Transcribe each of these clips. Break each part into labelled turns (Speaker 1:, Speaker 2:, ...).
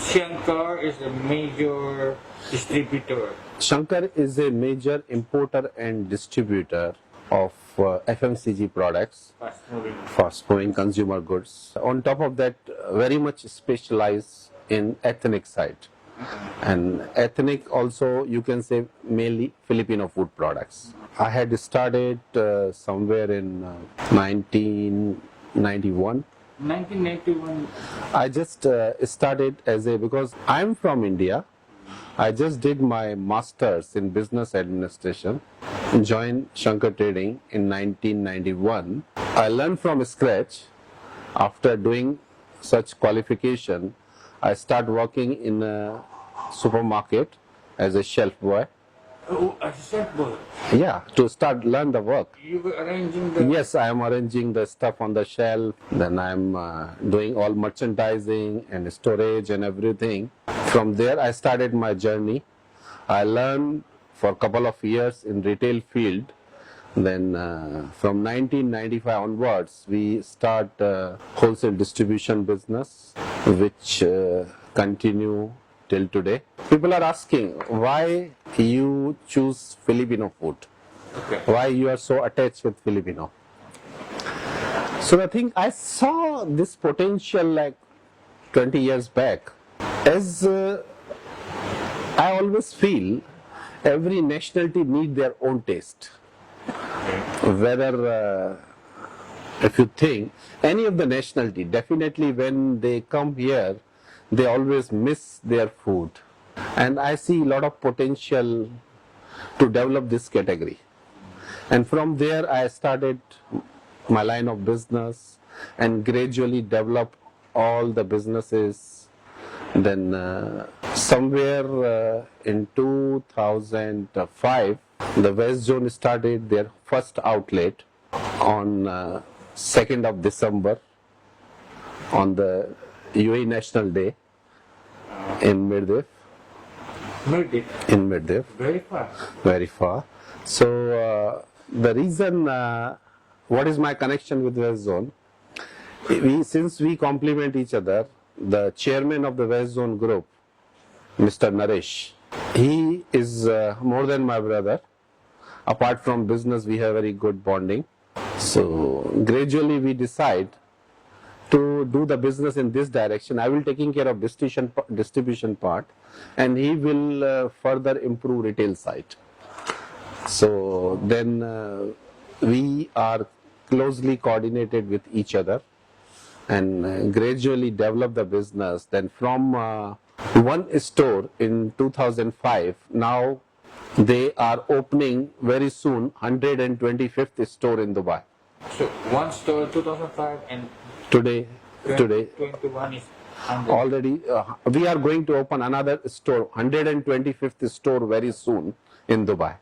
Speaker 1: Shankar is a major distributor.
Speaker 2: Shankar is a major importer and distributor of FMCG products, fast-moving consumer goods. On top of that, very much specialized in ethnic side. And ethnic also, you can say, mainly Filipino food products. I had started somewhere in 1991.
Speaker 1: 1991.
Speaker 2: I just started because I'm from India. I just did my master's in business administration, joined Shankar Trading in 1991. I learned from scratch. After doing such qualification, I started working in a supermarket as a shelf boy.
Speaker 1: Oh, as a shelf boy?
Speaker 2: Yeah, to learn the work.
Speaker 1: You were arranging the...
Speaker 2: Yes, I am arranging the stuff on the shelf. Then I am doing all merchandising and storage and everything. From there, I started my journey. I learned for a couple of years in retail field. Then from 1995 onwards, we start wholesale distribution business, which continue till today. People are asking why you choose Filipino food.
Speaker 1: Okay.
Speaker 2: Why you are so attached with Filipino. So I think I saw this potential like 20 years back. As I always feel every nationality need their own taste. Whether if you think any of the nationality, definitely when they come here, they always miss their food. And I see a lot of potential to develop this category. And from there I started my line of business and gradually develop all the businesses. Then somewhere in 2005, the West Zone started their first outlet on 2nd of December on the UAE National Day in Mirdif. In Mirdif.
Speaker 1: Very far.
Speaker 2: Very far. So the reason, what is my connection with West Zone? Since we complement each other, the chairman of the West Zone group, Mr. Naresh, he is more than my brother. Apart from business, we have very good bonding. So gradually we decide to do the business in this direction. I will taking care of distribution part, and he will further improve retail side. So then we are closely coordinated with each other and gradually develop the business. Then from one store in 2005, now they are opening very soon 125th store in Dubai.
Speaker 1: So one store 2005 and
Speaker 2: today
Speaker 1: 21 is 100.
Speaker 2: Already we are going to open another store, 125th store very soon in Dubai.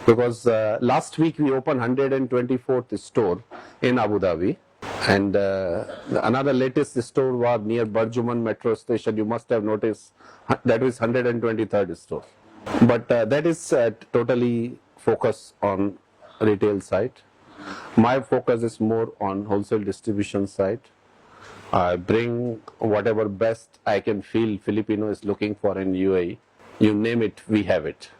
Speaker 2: Because last week we opened 124th store in Abu Dhabi. And another latest store was near Barjuman metro station. You must have noticed that is 123rd store. But that is totally focused on retail side. My focus is more on wholesale distribution side. I bring whatever best I can feel Filipino is looking for in UAE. You name it, we have it.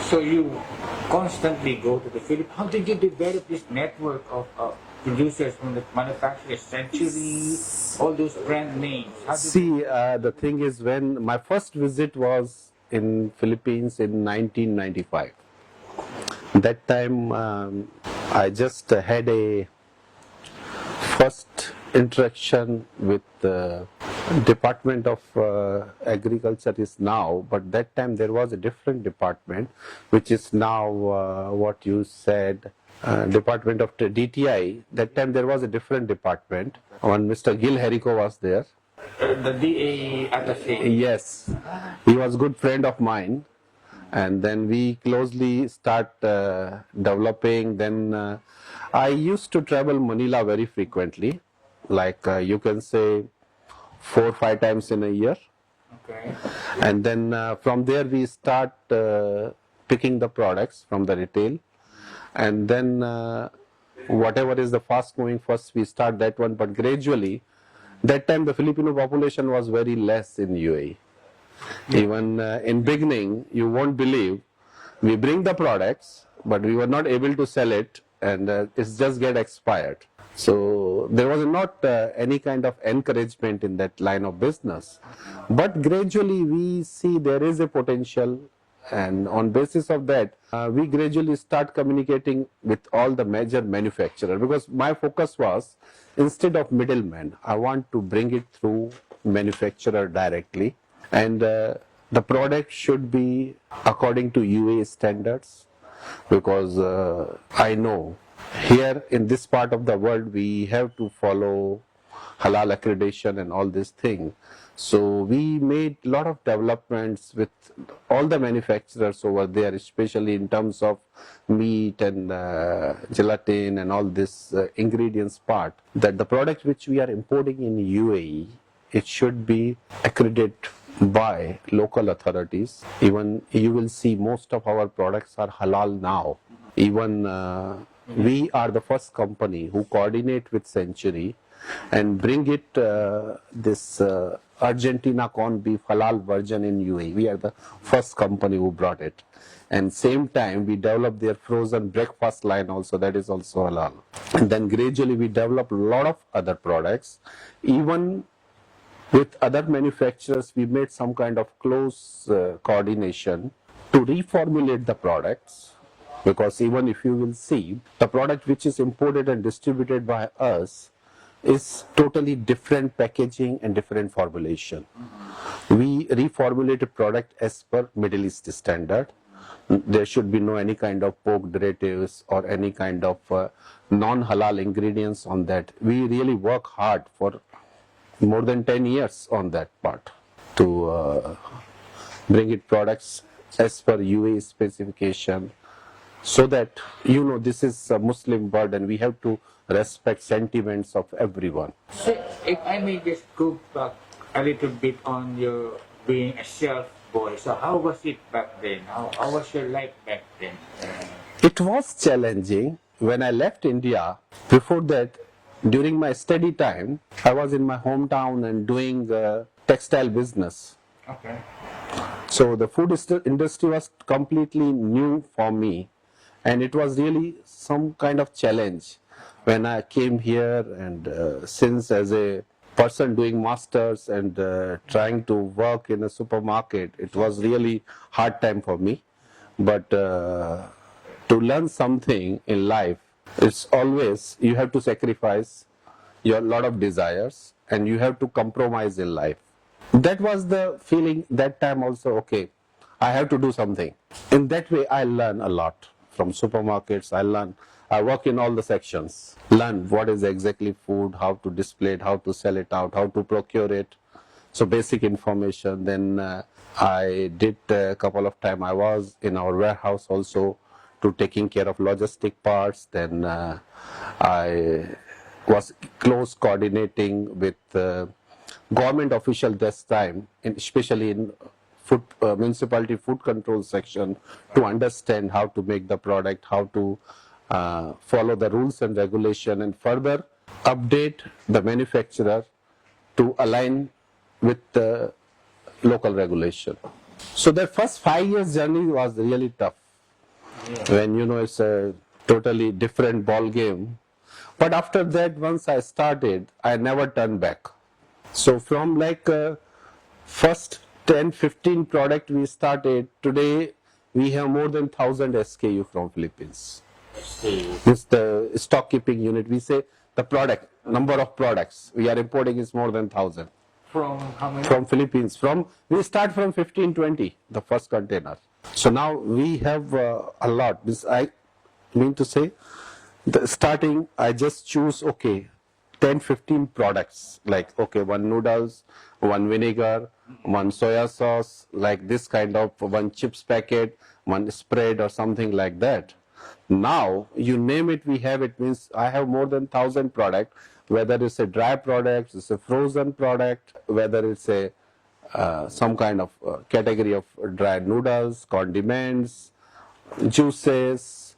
Speaker 1: So you constantly go to the Philippines. How did you develop this network of producers from the manufacturers, Century, all those brand names?
Speaker 2: The thing is, when my first visit was in Philippines in 1995. That time I just had a first interaction with the Department of Agriculture is now, but that time there was a different department, which is now what you said, Department of DTI. That time there was a different department. When Mr. Gil Herico was there.
Speaker 1: The DA attaché.
Speaker 2: Yes, he was a good friend of mine, and then we closely start developing. Then I used to travel Manila very frequently, like you can say 4 or 5 times in a year.
Speaker 1: Okay.
Speaker 2: And then from there we start picking the products from the retail, and then whatever is the fast moving first we start that one, but gradually that time the Filipino population was very less in UAE. Even in beginning, you won't believe, we bring the products, but we were not able to sell it, and it's just get expired. So there was not any kind of encouragement in that line of business. But gradually we see there is a potential, and on basis of that, we gradually start communicating with all the major manufacturers, because my focus was, instead of middlemen, I want to bring it through manufacturer directly, and the product should be according to UA standards, because I know here in this part of the world we have to follow halal accreditation and all these things. So we made a lot of developments with all the manufacturers over there, especially in terms of meat and gelatin and all this ingredients part, that the product which we are importing in UAE, it should be accredited by local authorities. Even you will see most of our products are halal now. Even we are the first company who coordinate with Century and bring it this Argentina corned beef halal version in UAE. We are the first company who brought it. And same time we developed their frozen breakfast line also, that is also halal. And then gradually we developed a lot of other products. Even with other manufacturers, we made some kind of close coordination to reformulate the products, because even if you will see, the product which is imported and distributed by us is totally different packaging and different formulation. We reformulated product as per Middle East standard. There should be no any kind of pork derivatives or any kind of non-halal ingredients on that. We really work hard for more than 10 years on that part to bring it products as per UAE specification, so that this is a Muslim world and we have to respect sentiments of everyone.
Speaker 1: So if I may just go back a little bit on your being a shelf boy, so how was it back then? How was your life back then?
Speaker 2: It was challenging when I left India. Before that, during my study time, I was in my hometown and doing textile business.
Speaker 1: Okay.
Speaker 2: So the food industry was completely new for me, and it was really some kind of challenge when I came here. And since as a person doing masters and trying to work in a supermarket, it was really hard time for me. But to learn something in life, it's always you have to sacrifice your lot of desires and you have to compromise in life. That was the feeling that time also. Okay, I have to do something. In that way, I learn a lot from supermarkets. I work in all the sections, learn what is exactly food, how to display it, how to sell it out, how to procure it. So basic information. Then I did a couple of time. I was in our warehouse also to taking care of logistic parts. Then I was close coordinating with government official this time, especially in food municipality food control section, to understand how to make the product, how to follow the rules and regulation, and further update the manufacturer to align with the local regulation. So the first 5 years journey was really tough. When it's a totally different ball game. But after that, once I started, I never turned back. So from like first 10-15 product we started, today we have more than 1,000 SKU from Philippines. It's the stock keeping unit. We say the product, number of products we are importing is more than 1,000.
Speaker 1: From how many?
Speaker 2: From Philippines. We start from 15-20, the first container. So now we have a lot. This I mean to say, the starting I just choose 10-15 products, like one noodles, one vinegar, one soya sauce, like this kind of one chips packet, one spread or something like that. Now you name it, we have it. Means I have more than 1,000 product, whether it's a dry product, it's a frozen product, whether it's a some kind of category of dry noodles, condiments, juices,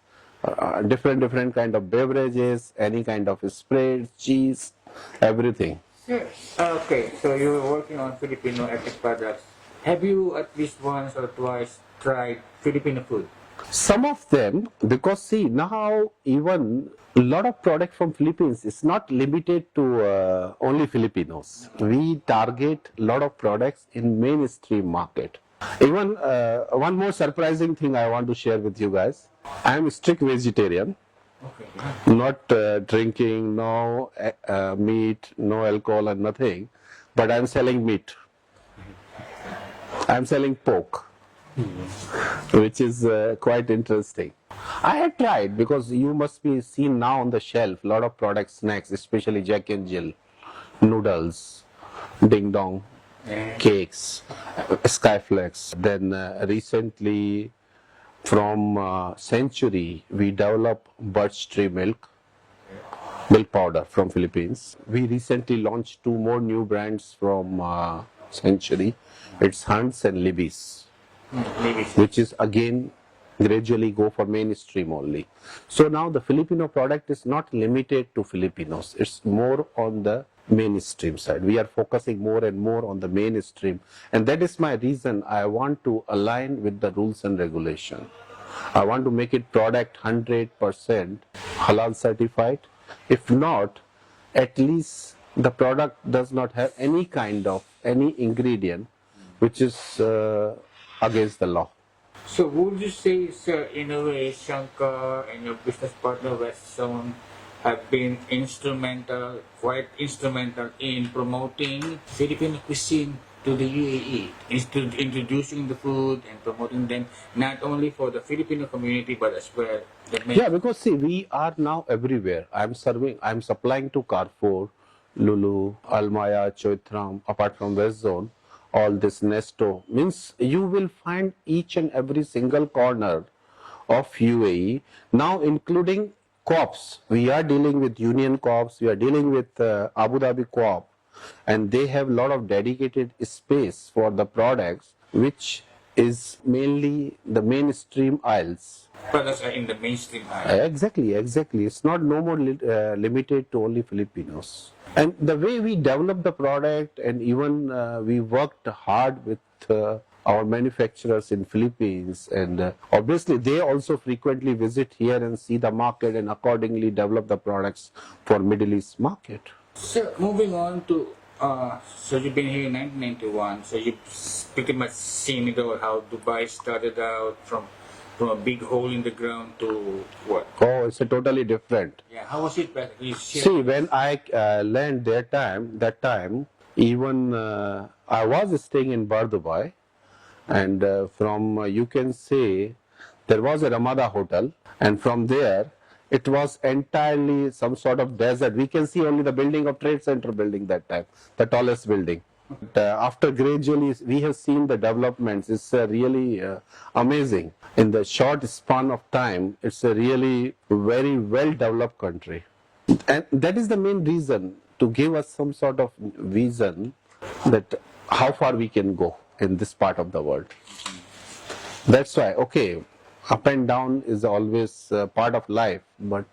Speaker 2: different kind of beverages, any kind of spread, cheese, everything.
Speaker 1: Yes. Okay, so you were working on Filipino ethnic products Have you at least once or twice tried Filipino food?
Speaker 2: Some of them, because see now even a lot of product from Philippines is not limited to only Filipinos. We target a lot of products in mainstream market. Even one more surprising thing I want to share with you guys. I am a strict vegetarian,
Speaker 1: Okay.
Speaker 2: not drinking, no meat, no alcohol and nothing, but I am selling meat. I am selling pork, which is quite interesting. I had tried because you must be seen now on the shelf a lot of product snacks, especially Jack and Jill, noodles, ding dong, cakes, skyflex. Then recently from Century we developed birch tree milk powder from Philippines. We recently launched two more new brands from Century. It's Hunt's and Libby's, which is again gradually go for mainstream only. So now the Filipino product is not limited to Filipinos. It's more on the mainstream side. We are focusing more and more on the mainstream, and that is my reason I want to align with the rules and regulation. I want to make it product 100% halal certified. If not, at least the product does not have any kind of any ingredient which is against the law.
Speaker 1: So would you say, sir, in a way, Shankar and your business partner West Zone have been instrumental, quite instrumental in promoting Filipino cuisine to the UAE, introducing the food and promoting them not only for the Filipino community but as well the
Speaker 2: Yeah, because see, we are now everywhere. I'm supplying to Carrefour, Lulu, Almaya, Choitram, apart from West Zone, all this Nesto. Means you will find each and every single corner of UAE, now including co-ops. We are dealing with Union co-ops, we are dealing with Abu Dhabi co-op, and they have a lot of dedicated space for the products, which is mainly the mainstream aisles.
Speaker 1: products are in the mainstream area.
Speaker 2: Exactly. It's not no more limited to only Filipinos. And the way we develop the product, and even we worked hard with our manufacturers in Philippines, and obviously they also frequently visit here and see the market and accordingly develop the products for Middle East market.
Speaker 1: So moving on to, so you've been here in 1991, so you've pretty much seen it all, how Dubai started out from a big hole in the ground to what?
Speaker 2: Oh, it's a totally different.
Speaker 1: Yeah, how was it back?
Speaker 2: See, when I learned that time, even I was staying in Bar Dubai, and from you can say there was a Ramada hotel, and from there it was entirely some sort of desert. We can see only the building of Trade Center building that time, the tallest building. After gradually we have seen the developments. It's really amazing. In the short span of time, it's a really very well developed country, and that is the main reason to give us some sort of vision that how far we can go in this part of the world. That's why, okay, up and down is always part of life, but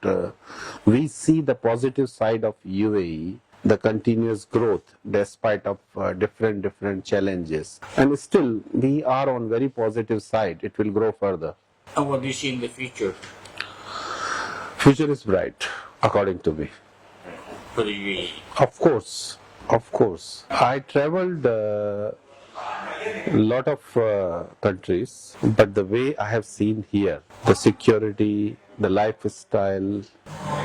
Speaker 2: we see the positive side of UAE, the continuous growth despite of different challenges, and still we are on very positive side. It will grow further.
Speaker 1: And what do you see in the future
Speaker 2: Future is bright, according to me.
Speaker 1: for the UAE?
Speaker 2: Of course. I traveled lot of countries, but the way I have seen here, the security, the lifestyle,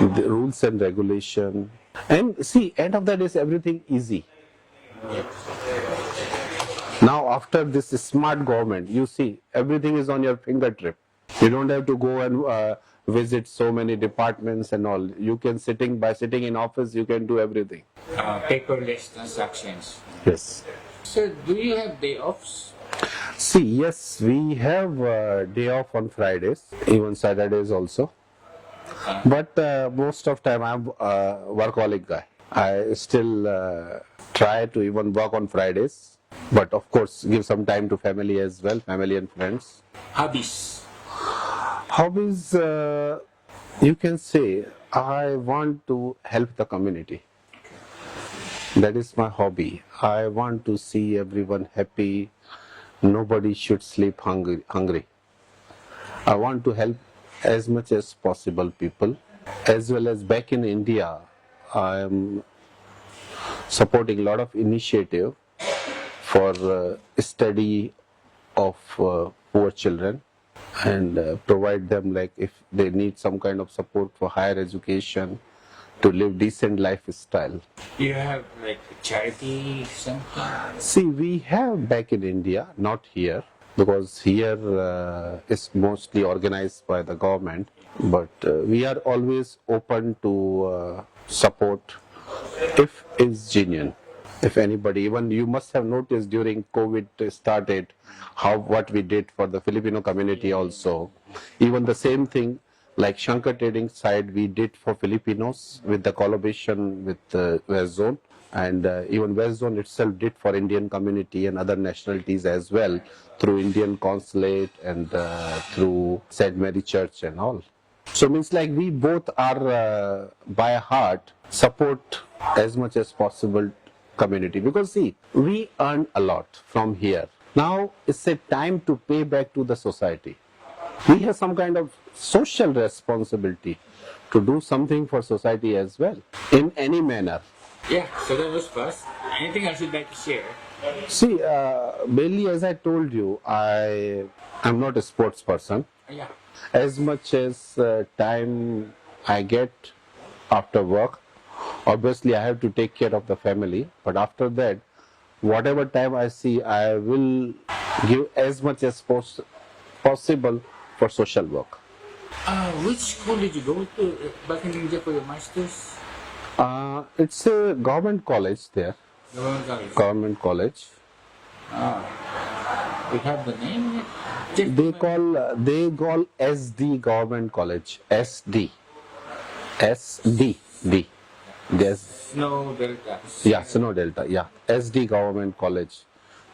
Speaker 2: the rules and regulation, and see, end of the day is everything easy. Now after this smart government, you see everything is on your fingertip. You don't have to go and visit so many departments and all. You can sitting in office, you can do everything.
Speaker 1: Paperless transactions.
Speaker 2: Yes.
Speaker 1: So do you have day offs?
Speaker 2: See, yes, we have day off on Fridays, even Saturdays also. But most of time I'm a workaholic guy. I still try to even work on Fridays, but of course give some time to family as well, family and friends.
Speaker 1: Hobbies?
Speaker 2: Hobbies, you can say I want to help the community. That is my hobby. I want to see everyone happy, nobody should sleep hungry. I want to help as much as possible people. As well as back in India, I am supporting a lot of initiative for study of poor children and provide them, like if they need some kind of support for higher education to live decent lifestyle.
Speaker 1: You have like charity something?
Speaker 2: See, we have back in India, not here, because here is mostly organized by the government, but we are always open to support if it's genuine. If anybody, even you must have noticed during COVID started, what we did for the Filipino community also. Even the same thing, like Shankar Trading side, we did for Filipinos with the collaboration with West Zone, and even West Zone itself did for Indian community and other nationalities as well through Indian consulate and through St. Mary Church and all. So means like we both are by heart support as much as possible community, because see, we earn a lot from here. Now it's a time to pay back to the society. We have some kind of social responsibility to do something for society as well in any manner.
Speaker 1: Yeah, so that was first. Anything else you'd like to share?
Speaker 2: See, mainly as I told you, I am not a sports person.
Speaker 1: Yeah.
Speaker 2: As much as time I get after work, obviously I have to take care of the family, but after that, whatever time I see, I will give as much as possible for social work.
Speaker 1: Which school did you go to back in India for your master's?
Speaker 2: It's a government college there,
Speaker 1: Government college.
Speaker 2: government college.
Speaker 1: You have the name?
Speaker 2: They call SD Government College, SD, SD. There's
Speaker 1: Snow Delta.
Speaker 2: Yeah, Snow Delta. Yeah, SD Government College.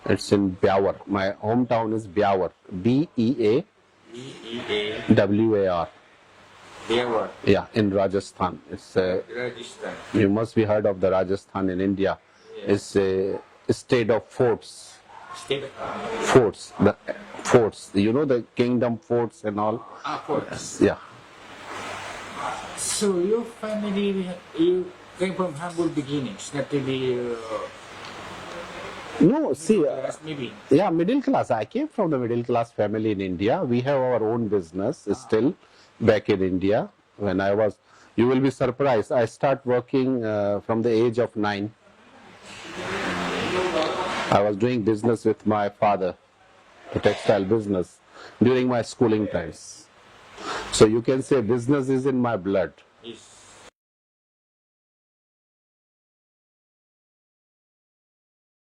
Speaker 2: It's in Beawar. My hometown is Beawar.
Speaker 1: BEA.
Speaker 2: BEAWAR.
Speaker 1: Beawar.
Speaker 2: Yeah, in Rajasthan. It's
Speaker 1: Rajasthan.
Speaker 2: you must be heard of the Rajasthan in India. It's a state of forts.
Speaker 1: State.
Speaker 2: Forts. The forts. You know the kingdom forts and all.
Speaker 1: Forts.
Speaker 2: Yeah.
Speaker 1: So your family, you came from humble beginnings, not really
Speaker 2: No, see.
Speaker 1: maybe.
Speaker 2: Yeah, middle class. I came from the middle class family in India. We have our own business still back in India. When I was, you will be surprised, I start working from the age of 9. I was doing business with my father, the textile business, during my schooling times. So you can say business is in my blood.
Speaker 1: Yes.